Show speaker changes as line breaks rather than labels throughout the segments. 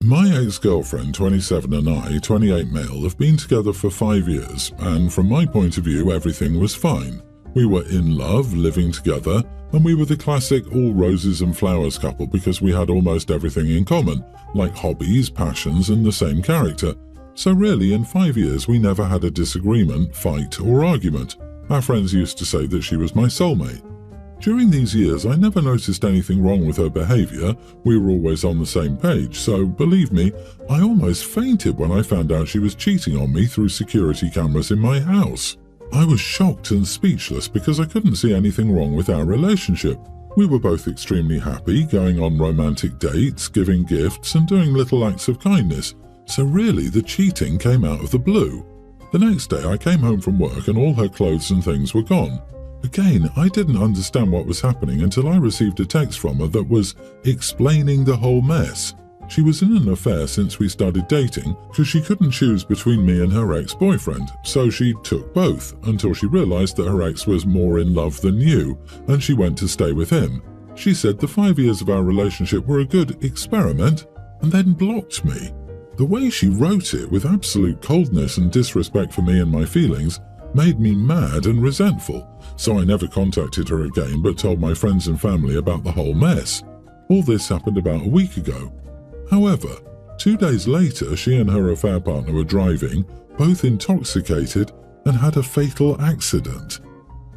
My ex-girlfriend, 27, and I, 28 male, have been together for 5 years, and from my point of view, everything was fine. We were in love, living together, and we were the classic all roses and flowers couple because we had almost everything in common, like hobbies, passions, and the same character. So really, in 5 years, we never had a disagreement, fight, or argument. Our friends used to say that she was my soulmate. During these years, I never noticed anything wrong with her behavior. We were always on the same page, so believe me, I almost fainted when I found out she was cheating on me through security cameras in my house. I was shocked and speechless because I couldn't see anything wrong with our relationship. We were both extremely happy, going on romantic dates, giving gifts, and doing little acts of kindness. So really, the cheating came out of the blue. The next day, I came home from work and all her clothes and things were gone. Again, I didn't understand what was happening until I received a text from her that was explaining the whole mess. She was in an affair since we started dating because she couldn't choose between me and her ex-boyfriend, so she took both until she realized that her ex was more in love than you, and she went to stay with him. She said the 5 years of our relationship were a good experiment, and then blocked me. The way she wrote it, with absolute coldness and disrespect for me and my feelings, made me mad and resentful, so I never contacted her again but told my friends and family about the whole mess. All this happened about a week ago. However, 2 days later, she and her affair partner were driving, both intoxicated, and had a fatal accident.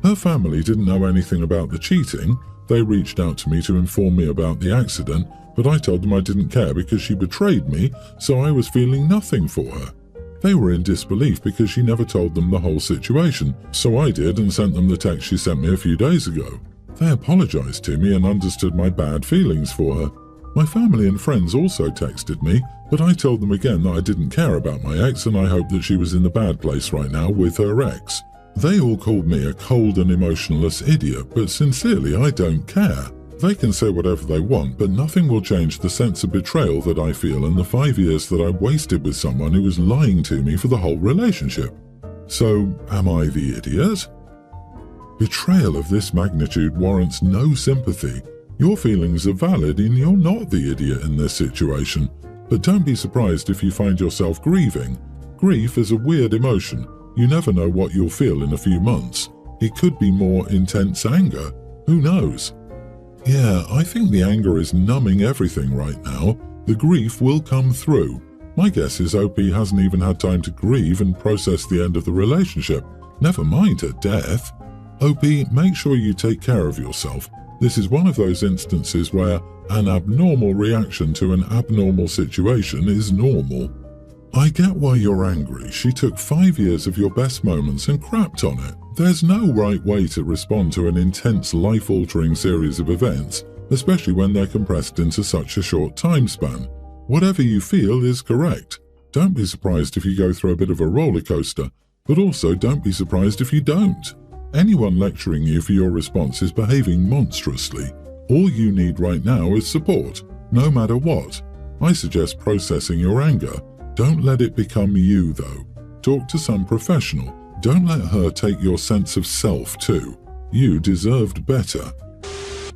Her family didn't know anything about the cheating. They reached out to me to inform me about the accident, but I told them I didn't care because she betrayed me, so I was feeling nothing for her. They were in disbelief because she never told them the whole situation, so I did and sent them the text she sent me a few days ago. They apologized to me and understood my bad feelings for her. My family and friends also texted me, but I told them again that I didn't care about my ex and I hoped that she was in the bad place right now with her ex. They all called me a cold and emotionless idiot, but sincerely I don't care. They can say whatever they want, but nothing will change the sense of betrayal that I feel in the 5 years that I wasted with someone who was lying to me for the whole relationship. So, am I the idiot? Betrayal of this magnitude warrants no sympathy. Your feelings are valid and you're not the idiot in this situation. But don't be surprised if you find yourself grieving. Grief is a weird emotion. You never know what you'll feel in a few months. It could be more intense anger. Who knows? Yeah, I think the anger is numbing everything right now. The grief will come through. My guess is OP hasn't even had time to grieve and process the end of the relationship, never mind her death. OP, make sure you take care of yourself. This is one of those instances where an abnormal reaction to an abnormal situation is normal. I get why you're angry. She took 5 years of your best moments and crapped on it. There's no right way to respond to an intense, life-altering series of events, especially when they're compressed into such a short time span. Whatever you feel is correct. Don't be surprised if you go through a bit of a roller coaster, but also don't be surprised if you don't. Anyone lecturing you for your response is behaving monstrously. All you need right now is support, no matter what. I suggest processing your anger. Don't let it become you, though. Talk to some professional. Don't let her take your sense of self, too. You deserved better.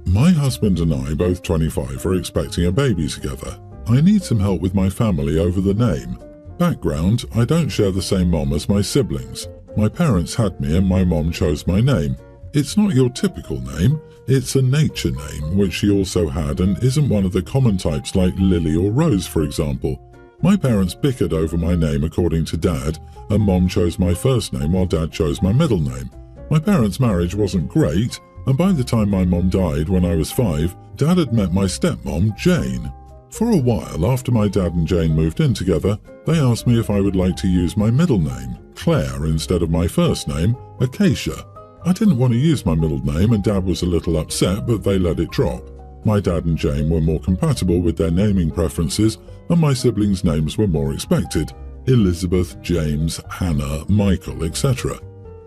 My husband and I, both 25, are expecting a baby together. I need some help with my family over the name. Background, I don't share the same mom as my siblings. My parents had me and my mom chose my name. It's not your typical name. It's a nature name, which she also had and isn't one of the common types like Lily or Rose, for example. My parents bickered over my name according to Dad, and Mom chose my first name while Dad chose my middle name. My parents' marriage wasn't great, and by the time my mom died when I was 5, Dad had met my stepmom, Jane. For a while after my dad and Jane moved in together, they asked me if I would like to use my middle name, Claire, instead of my first name, Acacia. I didn't want to use my middle name and Dad was a little upset, but they let it drop. My dad and Jane were more compatible with their naming preferences, and my siblings' names were more expected: Elizabeth, James, Hannah, Michael, etc.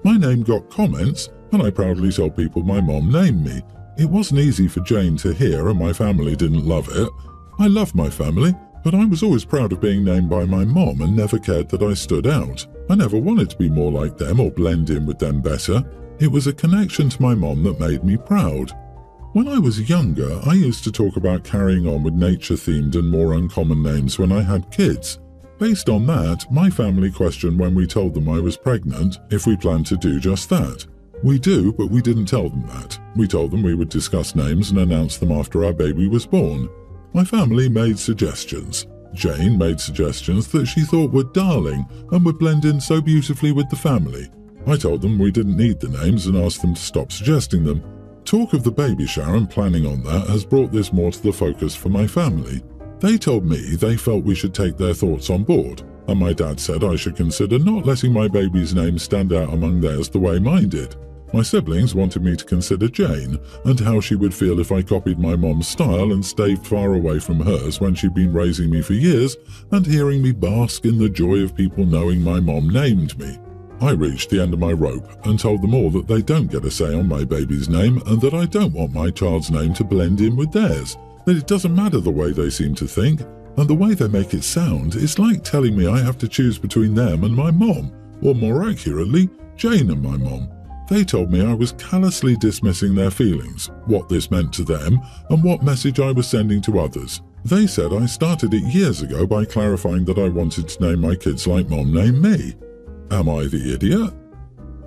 My name got comments, and I proudly told people my mom named me. It wasn't easy for Jane to hear, and my family didn't love it. I love my family, but I was always proud of being named by my mom and never cared that I stood out. I never wanted to be more like them or blend in with them better. It was a connection to my mom that made me proud. When I was younger, I used to talk about carrying on with nature-themed and more uncommon names when I had kids. Based on that, my family questioned when we told them I was pregnant if we planned to do just that. We do, but we didn't tell them that. We told them we would discuss names and announce them after our baby was born. My family made suggestions. Jane made suggestions that she thought were darling and would blend in so beautifully with the family. I told them we didn't need the names and asked them to stop suggesting them. Talk of the baby shower and planning on that has brought this more to the focus for my family. They told me they felt we should take their thoughts on board, and my dad said I should consider not letting my baby's name stand out among theirs the way mine did. My siblings wanted me to consider Jane and how she would feel if I copied my mom's style and stayed far away from hers when she'd been raising me for years and hearing me bask in the joy of people knowing my mom named me. I reached the end of my rope and told them all that they don't get a say on my baby's name and that I don't want my child's name to blend in with theirs, that it doesn't matter the way they seem to think, and the way they make it sound is like telling me I have to choose between them and my mom, or more accurately, Jane and my mom. They told me I was callously dismissing their feelings, what this meant to them, and what message I was sending to others. They said I started it years ago by clarifying that I wanted to name my kids like Mom named me. Am I the idiot?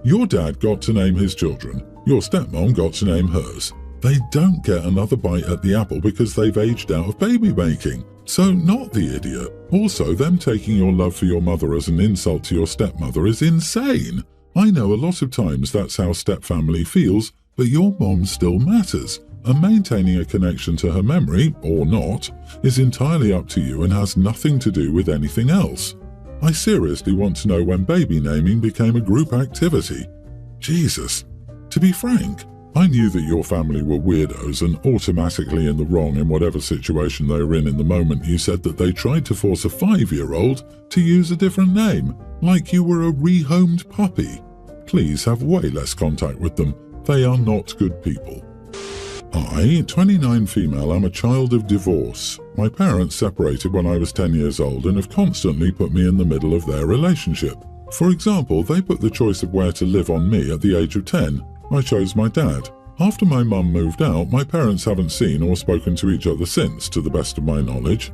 Your dad got to name his children. Your stepmom got to name hers. They don't get another bite at the apple because they've aged out of baby making. So not the idiot. Also, them taking your love for your mother as an insult to your stepmother is insane. I know a lot of times that's how stepfamily feels, but your mom still matters, and maintaining a connection to her memory, or not, is entirely up to you and has nothing to do with anything else. I seriously want to know when baby naming became a group activity. Jesus. To be frank, I knew that your family were weirdos and automatically in the wrong in whatever situation they were in the moment you said that they tried to force a 5-year-old to use a different name, like you were a rehomed puppy. Please have way less contact with them. They are not good people. I, 29 female, am a child of divorce. My parents separated when I was 10 years old and have constantly put me in the middle of their relationship. For example, they put the choice of where to live on me at the age of 10. I chose my dad. After my mum moved out, my parents haven't seen or spoken to each other since, to the best of my knowledge.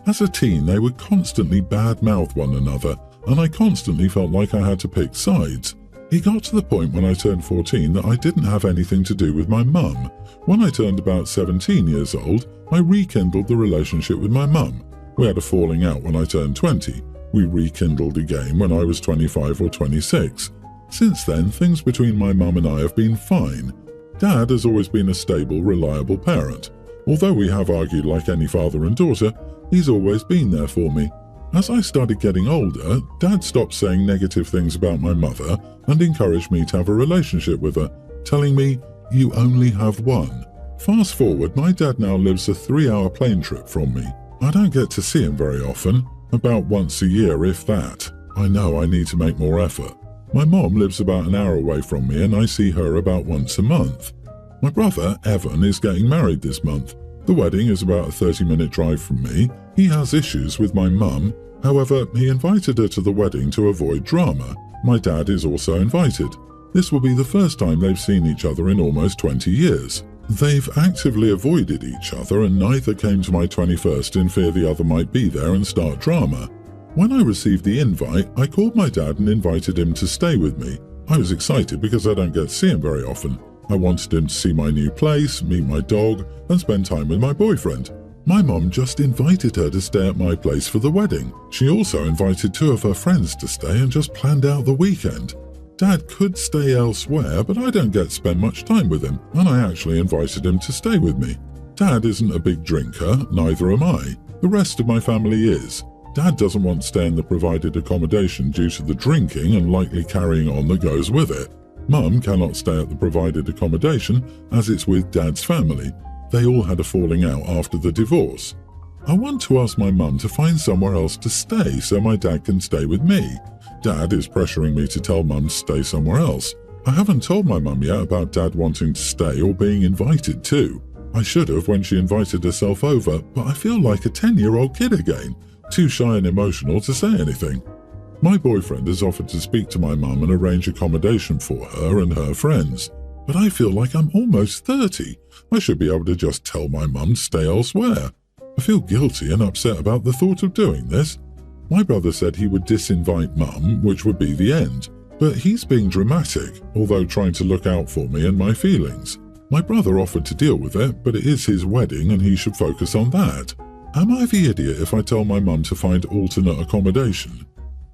As a teen, they would constantly badmouth one another, and I constantly felt like I had to pick sides. It got to the point when I turned 14 that I didn't have anything to do with my mum. When I turned about 17 years old, I rekindled the relationship with my mum. We had a falling out when I turned 20. We rekindled again when I was 25 or 26. Since then, things between my mum and I have been fine. Dad has always been a stable, reliable parent. Although we have argued like any father and daughter, he's always been there for me. As I started getting older, Dad stopped saying negative things about my mother and encouraged me to have a relationship with her, telling me, "You only have one." Fast forward, my dad now lives a 3-hour plane trip from me. I don't get to see him very often, about once a year if that. I know I need to make more effort. My mom lives about an hour away from me and I see her about once a month. My brother, Evan, is getting married this month. The wedding is about a 30-minute drive from me. He has issues with my mum. However, he invited her to the wedding to avoid drama. My dad is also invited. This will be the first time they've seen each other in almost 20 years. They've actively avoided each other and neither came to my 21st in fear the other might be there and start drama. When I received the invite, I called my dad and invited him to stay with me. I was excited because I don't get to see him very often. I wanted him to see my new place, meet my dog, and spend time with my boyfriend. My mom just invited her to stay at my place for the wedding. She also invited 2 of her friends to stay and just planned out the weekend. Dad could stay elsewhere, but I don't get to spend much time with him, and I actually invited him to stay with me. Dad isn't a big drinker, neither am I. The rest of my family is. Dad doesn't want to stay in the provided accommodation due to the drinking and likely carrying on that goes with it. Mum cannot stay at the provided accommodation as it's with Dad's family. They all had a falling out after the divorce. I want to ask my mum to find somewhere else to stay so my dad can stay with me. Dad is pressuring me to tell Mum to stay somewhere else. I haven't told my mum yet about Dad wanting to stay or being invited to. I should have when she invited herself over, but I feel like a 10-year-old kid again, too shy and emotional to say anything. My boyfriend has offered to speak to my mum and arrange accommodation for her and her friends. but I feel like I'm almost 30. I should be able to just tell my mum to stay elsewhere. I feel guilty and upset about the thought of doing this. My brother said he would disinvite mum, which would be the end. But he's being dramatic, although trying to look out for me and my feelings. My brother offered to deal with it, but it is his wedding and he should focus on that. Am I the idiot if I tell my mum to find alternate accommodation?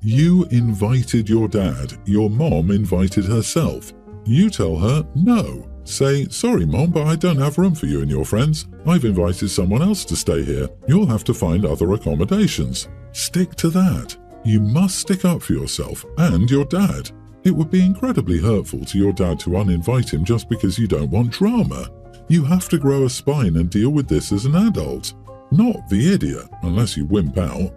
You invited your dad. Your mom invited herself. You tell her no. Say, sorry mom, but I don't have room for you and your friends. I've invited someone else to stay here. You'll have to find other accommodations. Stick to that. You must stick up for yourself and your dad. It would be incredibly hurtful to your dad to uninvite him just because you don't want drama. You have to grow a spine and deal with this as an adult. Not the idiot, unless you wimp out.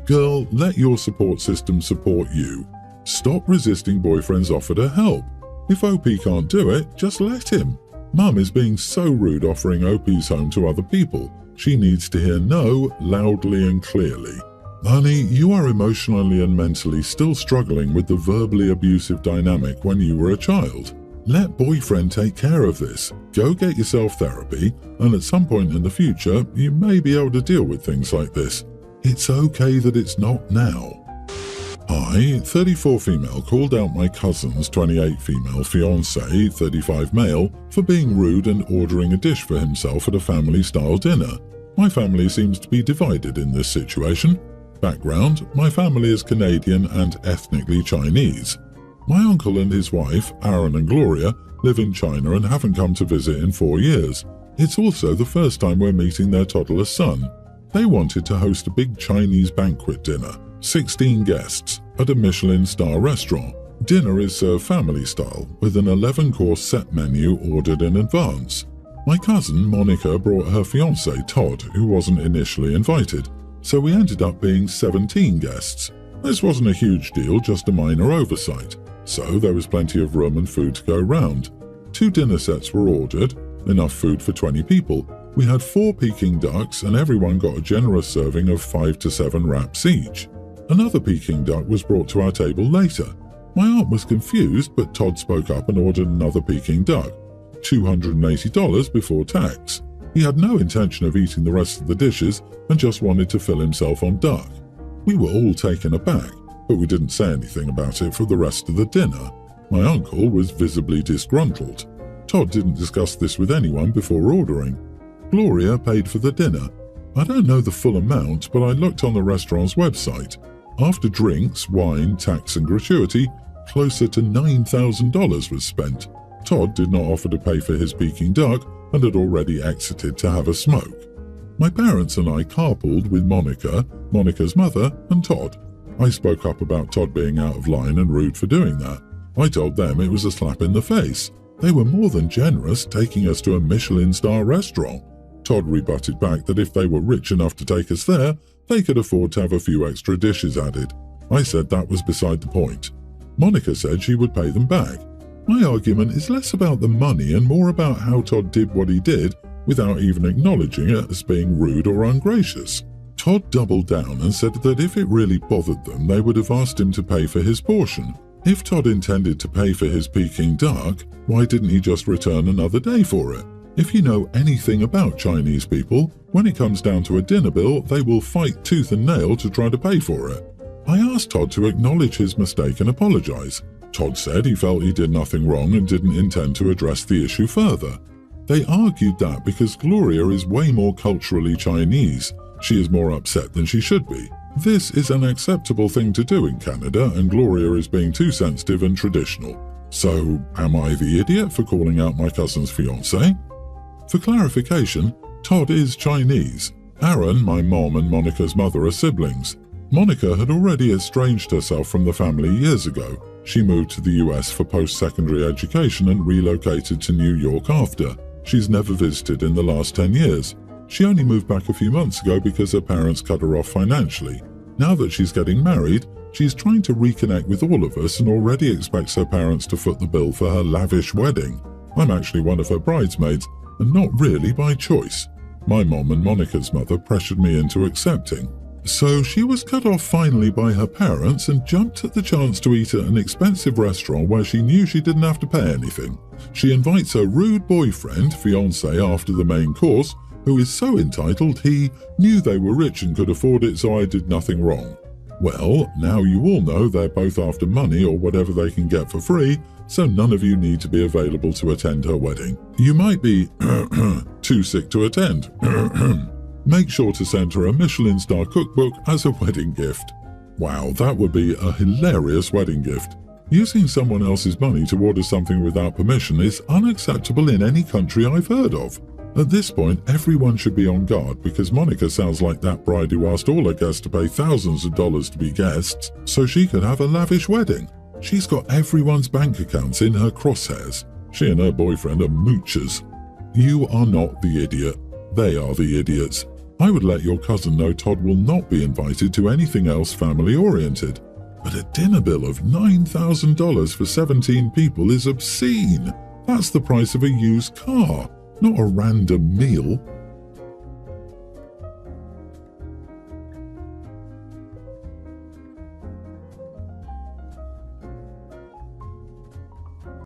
Girl, let your support system support you. Stop resisting boyfriend's offer to help. If OP can't do it, just let him. Mum is being so rude offering OP's home to other people. She needs to hear no loudly and clearly. Honey, you are emotionally and mentally still struggling with the verbally abusive dynamic when you were a child. Let boyfriend take care of this. Go get yourself therapy, and at some point in the future, you may be able to deal with things like this. It's okay that it's not now. I, 34 female, called out my cousin's 28 female fiancé, 35 male, for being rude and ordering a dish for himself at a family-style dinner. My family seems to be divided in this situation. Background, my family is Canadian and ethnically Chinese. My uncle and his wife, Aaron and Gloria, live in China and haven't come to visit in 4 years. It's also the first time we're meeting their toddler son. They wanted to host a big Chinese banquet dinner, 16 guests, at a Michelin star restaurant. Dinner is served family style, with an 11-course set menu ordered in advance. My cousin, Monica, brought her fiancé, Todd, who wasn't initially invited, so we ended up being 17 guests. This wasn't a huge deal, just a minor oversight, so there was plenty of room and food to go round. 2 dinner sets were ordered, enough food for 20 people. We had 4 Peking ducks and everyone got a generous serving of 5 to 7 wraps each. Another Peking duck was brought to our table later. My aunt was confused, but Todd spoke up and ordered another Peking duck, $280 before tax. He had no intention of eating the rest of the dishes and just wanted to fill himself on duck. We were all taken aback, but we didn't say anything about it for the rest of the dinner. My uncle was visibly disgruntled. Todd didn't discuss this with anyone before ordering. Gloria paid for the dinner. I don't know the full amount, but I looked on the restaurant's website. After drinks, wine, tax and gratuity, closer to $9,000 was spent. Todd did not offer to pay for his Peking duck and had already exited to have a smoke. My parents and I carpooled with Monica, Monica's mother, and Todd. I spoke up about Todd being out of line and rude for doing that. I told them it was a slap in the face. They were more than generous, taking us to a Michelin star restaurant. Todd rebutted back that if they were rich enough to take us there, they could afford to have a few extra dishes added. I said that was beside the point. Monica said she would pay them back. My argument is less about the money and more about how Todd did what he did without even acknowledging it as being rude or ungracious. Todd doubled down and said that if it really bothered them, they would have asked him to pay for his portion. If Todd intended to pay for his Peking duck, why didn't he just return another day for it? If you know anything about Chinese people, when it comes down to a dinner bill, they will fight tooth and nail to try to pay for it. I asked Todd to acknowledge his mistake and apologize. Todd said he felt he did nothing wrong and didn't intend to address the issue further. They argued that because Gloria is way more culturally Chinese, she is more upset than she should be. This is an acceptable thing to do in Canada, and Gloria is being too sensitive and traditional. So, am I the idiot for calling out my cousin's fiancé? For clarification, Todd is Chinese. Aaron, my mom, and Monica's mother are siblings. Monica had already estranged herself from the family years ago. She moved to the US for post-secondary education and relocated to New York after. She's never visited in the last 10 years. She only moved back a few months ago because her parents cut her off financially. Now that she's getting married, she's trying to reconnect with all of us and already expects her parents to foot the bill for her lavish wedding. I'm actually one of her bridesmaids, and not really by choice. My mom and Monica's mother pressured me into accepting. So she was cut off finally by her parents and jumped at the chance to eat at an expensive restaurant where she knew she didn't have to pay anything. She invites her rude boyfriend, fiancé, after the main course, who is so entitled he knew they were rich and could afford it, so I did nothing wrong. Well, now you all know they're both after money or whatever they can get for free, so none of you need to be available to attend her wedding. You might be too sick to attend. Make sure to send her a Michelin star cookbook as a wedding gift. Wow, that would be a hilarious wedding gift. Using someone else's money to order something without permission is unacceptable in any country I've heard of. At this point, everyone should be on guard because Monica sounds like that bride who asked all her guests to pay thousands of dollars to be guests so she could have a lavish wedding. She's got everyone's bank accounts in her crosshairs. She and her boyfriend are moochers. You are not the idiot. They are the idiots. I would let your cousin know Todd will not be invited to anything else family-oriented. But a dinner bill of $9,000 for 17 people is obscene. That's the price of a used car, not a random meal.